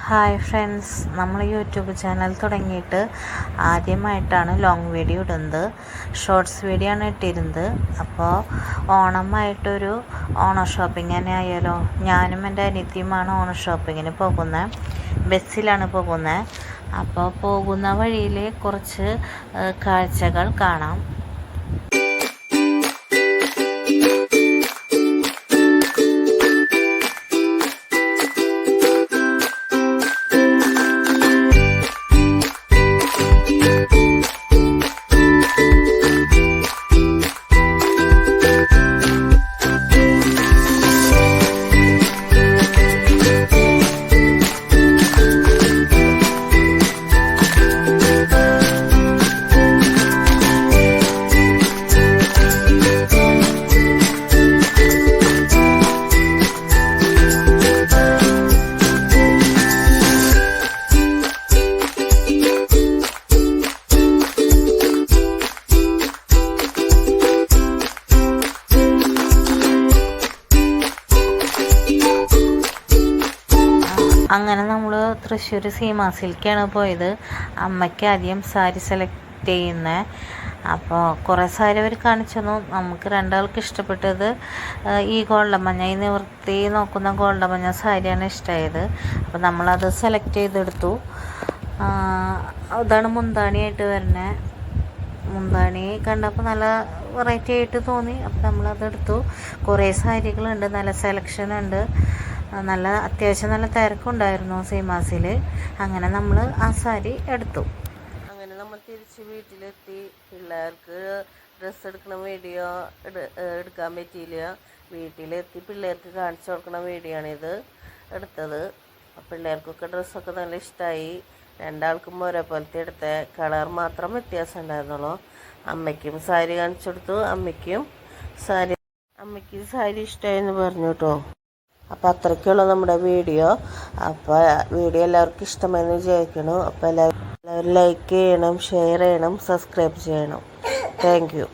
Hi friends, നമ്മൾ YouTube channel തുടങ്ങിയിട്ട് ആദ്യമായിട്ടാണ് ലോങ് വീഡിയോ ഇടുന്നത്. ഷോർട്സ് വീഡിയോ ആണ് ഇട്ടിരുന്നത്. അപ്പോൾ ഓണമായിട്ടൊരു ഓണം ഷോപ്പിംഗ് തന്നെ ആയാലോ. ഞാനും എൻ്റെ അനിയത്തിയുമാണ് ഓണം ഷോപ്പിങ്ങിന് പോകുന്നത്. ബസ്സിലാണ് പോകുന്നത്. അപ്പോൾ പോകുന്ന വഴിയിൽ കുറച്ച് കാഴ്ചകൾ കാണാം. അങ്ങനെ നമ്മൾ തൃശ്ശൂർ സീമാ സിൽക്കാണ് പോയത്. അമ്മയ്ക്ക് ആദ്യം സാരി സെലക്ട് ചെയ്യുന്നത്. അപ്പോൾ കുറേ സാരി അവർ കാണിച്ചു തന്നു. നമുക്ക് രണ്ടാൾക്ക് ഇഷ്ടപ്പെട്ടത് ഈ ഗോൾഡൻ മഞ്ഞ, ഈ നിവർത്തി നോക്കുന്ന ഗോൾഡൻ മഞ്ഞ സാരിയാണ് ഇഷ്ടമായത്. അപ്പോൾ നമ്മളത് സെലക്ട് ചെയ്തെടുത്തു. അതാണ് മുന്താണിയായിട്ട് വരുന്നത്. മുന്താണി കണ്ടപ്പോൾ നല്ല വെറൈറ്റി ആയിട്ട് തോന്നി. അപ്പോൾ നമ്മളതെടുത്തു. കുറേ സാരികളുണ്ട്, നല്ല സെലക്ഷൻ ഉണ്ട്. നല്ല അത്യാവശ്യം നല്ല തിരക്കുണ്ടായിരുന്നു സീമാസിൽ. അങ്ങനെ നമ്മൾ ആ സാരി എടുത്തു. അങ്ങനെ നമ്മൾ തിരിച്ച് വീട്ടിലെത്തി. പിള്ളേർക്ക് ഡ്രസ്സ് എടുക്കണ വീഡിയോ എടുക്കാൻ പറ്റിയില്ല. വീട്ടിലെത്തി പിള്ളേർക്ക് കാണിച്ചു കൊടുക്കണ വീഡിയോ ആണിത് എടുത്തത്. പിള്ളേർക്കൊക്കെ ഡ്രസ്സൊക്കെ നല്ല ഇഷ്ടമായി. രണ്ടാൾക്കും ഒരേപോലത്തെ എടുത്ത കളർ മാത്രം വ്യത്യാസം ഉണ്ടായിരുന്നുള്ളൂ. അമ്മയ്ക്കും സാരി കാണിച്ചു കൊടുത്തു. അമ്മയ്ക്ക് സാരി ഇഷ്ടമായെന്ന് പറഞ്ഞു കേട്ടോ. അപ്പോൾ അത്രയ്ക്കുള്ള നമ്മുടെ വീഡിയോ. അപ്പോൾ വീഡിയോ എല്ലാവർക്കും ഇഷ്ടമായെന്ന് വിചാരിക്കണം. അപ്പോൾ എല്ലാവരും ലൈക്ക് ചെയ്യണം, ഷെയർ ചെയ്യണം, സബ്സ്ക്രൈബ് ചെയ്യണം. Thank you.